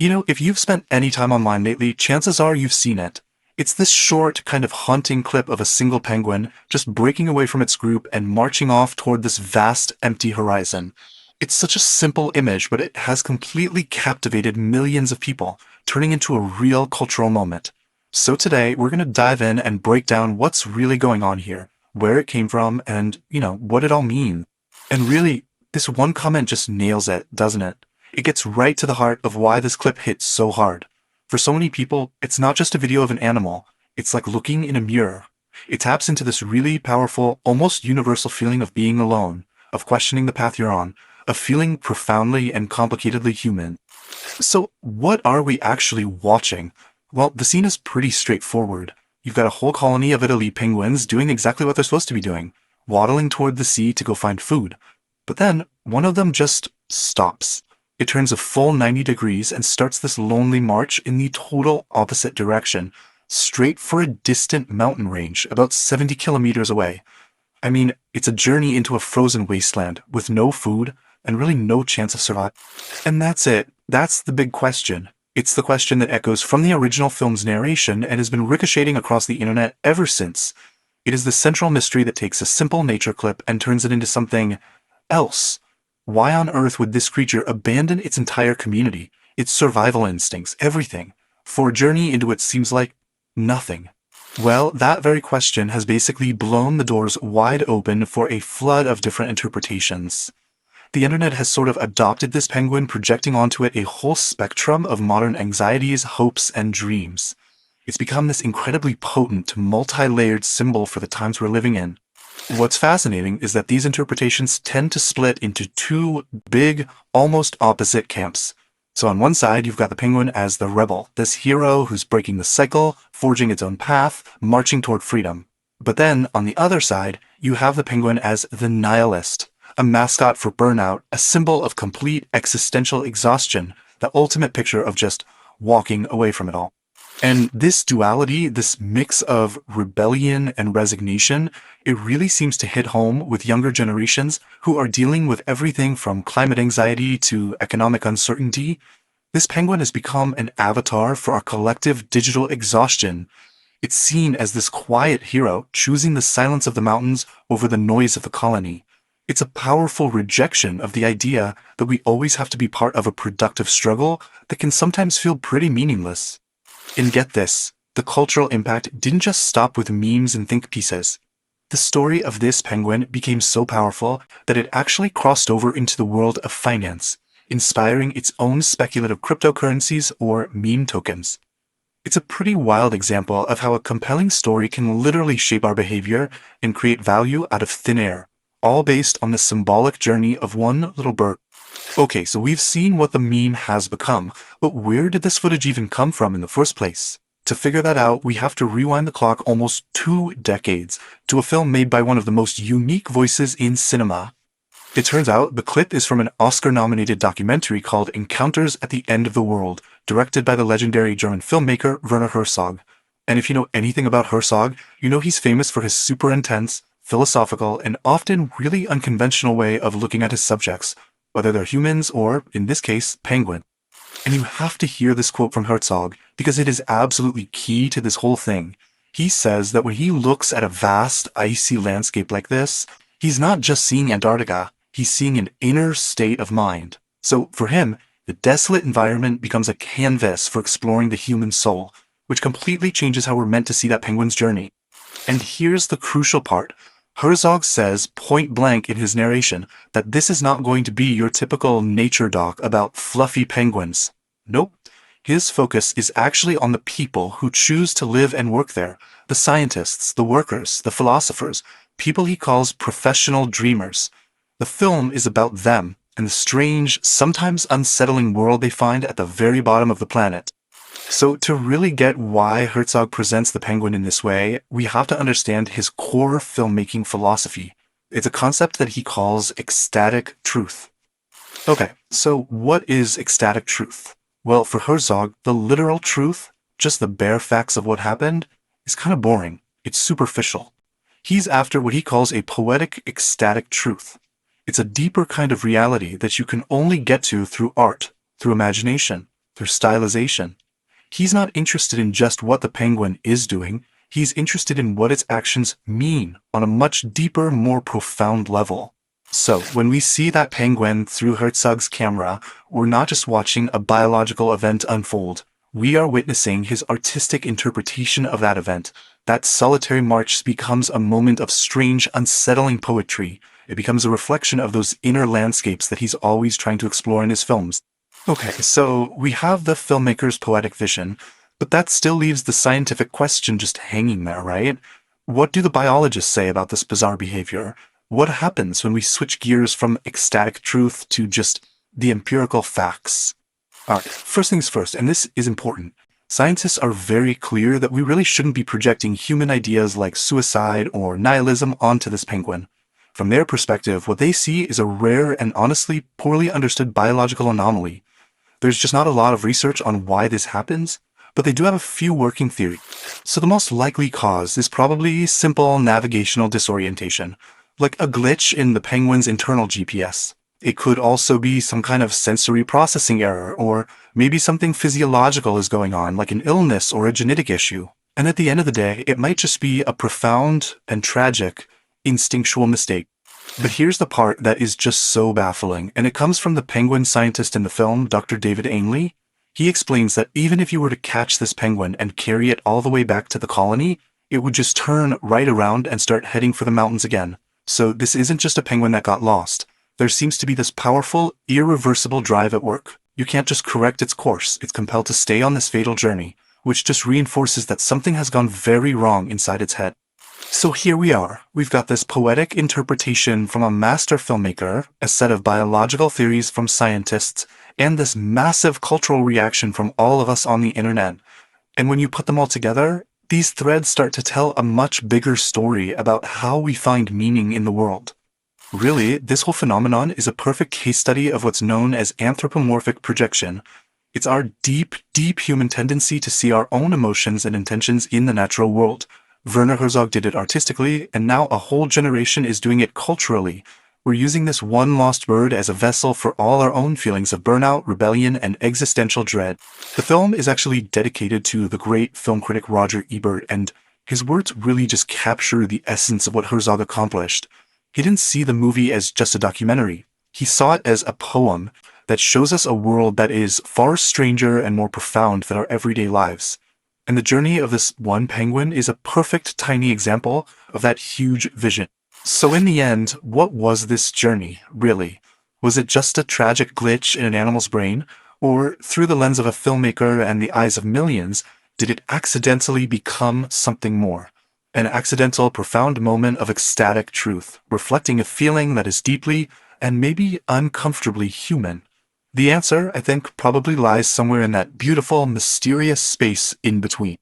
If you've spent any time online lately, chances are you've seen it. It's this short, kind of haunting clip of a single penguin just breaking away from its group and marching off toward this vast, empty horizon. It's such a simple image, but it has completely captivated millions of people, turning into a real cultural moment. So today, we're going to dive in and break down what's really going on here, where it came from, and, what it all means. And really, this one comment just nails it, doesn't it? It gets right to the heart of why this clip hits so hard. For so many people, it's not just a video of an animal. It's like looking in a mirror. It taps into this really powerful, almost universal feeling of being alone, of questioning the path you're on, of feeling profoundly and complicatedly human. So, what are we actually watching? Well, the scene is pretty straightforward. You've got a whole colony of Italy penguins doing exactly what they're supposed to be doing, waddling toward the sea to go find food. But then, one of them just stops. It turns a full 90 degrees and starts this lonely march in the total opposite direction, straight for a distant mountain range about 70 kilometers away. I mean, it's a journey into a frozen wasteland with no food and really no chance of survival. And that's it. That's the big question. It's the question that echoes from the original film's narration and has been ricocheting across the internet ever since. It is the central mystery that takes a simple nature clip and turns it into something else. Why on earth would this creature abandon its entire community, its survival instincts, everything, for a journey into what seems like nothing? Well, that very question has basically blown the doors wide open for a flood of different interpretations. The internet has sort of adopted this penguin, projecting onto it a whole spectrum of modern anxieties, hopes, and dreams. It's become this incredibly potent, multi-layered symbol for the times we're living in. What's fascinating is that these interpretations tend to split into two big, almost opposite camps. So on one side, you've got the penguin as the rebel, this hero who's breaking the cycle, forging its own path, marching toward freedom. But then, on the other side, you have the penguin as the nihilist, a mascot for burnout, a symbol of complete existential exhaustion, the ultimate picture of just walking away from it all. And this duality, this mix of rebellion and resignation, it really seems to hit home with younger generations who are dealing with everything from climate anxiety to economic uncertainty. This penguin has become an avatar for our collective digital exhaustion. It's seen as this quiet hero choosing the silence of the mountains over the noise of the colony. It's a powerful rejection of the idea that we always have to be part of a productive struggle that can sometimes feel pretty meaningless. And get this, the cultural impact didn't just stop with memes and think pieces. The story of this penguin became so powerful that it actually crossed over into the world of finance, inspiring its own speculative cryptocurrencies or meme tokens. It's a pretty wild example of how a compelling story can literally shape our behavior and create value out of thin air, all based on the symbolic journey of one little bird. Okay, so we've seen what the meme has become, but where did this footage even come from in the first place? To figure that out, we have to rewind the clock almost 2 decades to a film made by one of the most unique voices in cinema. It turns out the clip is from an Oscar-nominated documentary called Encounters at the End of the World, directed by the legendary German filmmaker Werner Herzog. And if you know anything about Herzog, you know he's famous for his super intense, philosophical, and often really unconventional way of looking at his subjects, whether they're humans or, in this case, penguin. And you have to hear this quote from Herzog because it is absolutely key to this whole thing. He says that when he looks at a vast, icy landscape like this, he's not just seeing Antarctica, he's seeing an inner state of mind. So for him, the desolate environment becomes a canvas for exploring the human soul, which completely changes how we're meant to see that penguin's journey. And here's the crucial part. Herzog says point blank in his narration that this is not going to be your typical nature doc about fluffy penguins. Nope. His focus is actually on the people who choose to live and work there, the scientists, the workers, the philosophers, people he calls professional dreamers. The film is about them and the strange, sometimes unsettling world they find at the very bottom of the planet. So to really get why Herzog presents the penguin in this way, we have to understand his core filmmaking philosophy. It's a concept that he calls ecstatic truth. Okay, so what is ecstatic truth? Well, for Herzog, the literal truth, just the bare facts of what happened, is kind of boring. It's superficial. He's after what he calls a poetic ecstatic truth. It's a deeper kind of reality that you can only get to through art, through imagination, their stylization. He's not interested in just what the penguin is doing, he's interested in what its actions mean on a much deeper, more profound level. So, when we see that penguin through Herzog's camera, we're not just watching a biological event unfold, we are witnessing his artistic interpretation of that event. That solitary march becomes a moment of strange, unsettling poetry. It becomes a reflection of those inner landscapes that he's always trying to explore in his films. Okay, so we have the filmmaker's poetic vision, but that still leaves the scientific question just hanging there, right? What do the biologists say about this bizarre behavior? What happens when we switch gears from ecstatic truth to just the empirical facts? Alright, first things first, and this is important. Scientists are very clear that we really shouldn't be projecting human ideas like suicide or nihilism onto this penguin. From their perspective, what they see is a rare and honestly poorly understood biological anomaly. There's just not a lot of research on why this happens, but they do have a few working theories. So the most likely cause is probably simple navigational disorientation, like a glitch in the penguin's internal GPS. It could also be some kind of sensory processing error, or maybe something physiological is going on, like an illness or a genetic issue. And at the end of the day, it might just be a profound and tragic instinctual mistake. But here's the part that is just so baffling, and it comes from the penguin scientist in the film, Dr. David Ainley. He explains that even if you were to catch this penguin and carry it all the way back to the colony, it would just turn right around and start heading for the mountains again. So this isn't just a penguin that got lost. There seems to be this powerful, irreversible drive at work. You can't just correct its course, it's compelled to stay on this fatal journey, which just reinforces that something has gone very wrong inside its head. So here we are. We've got this poetic interpretation from a master filmmaker, a set of biological theories from scientists, and this massive cultural reaction from all of us on the internet. And when you put them all together, these threads start to tell a much bigger story about how we find meaning in the world. Really, this whole phenomenon is a perfect case study of what's known as anthropomorphic projection. It's our deep, deep human tendency to see our own emotions and intentions in the natural world. Werner Herzog did it artistically, and now a whole generation is doing it culturally. We're using this one lost bird as a vessel for all our own feelings of burnout, rebellion, and existential dread. The film is actually dedicated to the great film critic Roger Ebert, and his words really just capture the essence of what Herzog accomplished. He didn't see the movie as just a documentary. He saw it as a poem that shows us a world that is far stranger and more profound than our everyday lives. And the journey of this one penguin is a perfect tiny example of that huge vision. So in the end, what was this journey, really? Was it just a tragic glitch in an animal's brain? Or, through the lens of a filmmaker and the eyes of millions, did it accidentally become something more? An accidental, profound moment of ecstatic truth, reflecting a feeling that is deeply and maybe uncomfortably human. The answer, I think, probably lies somewhere in that beautiful, mysterious space in between.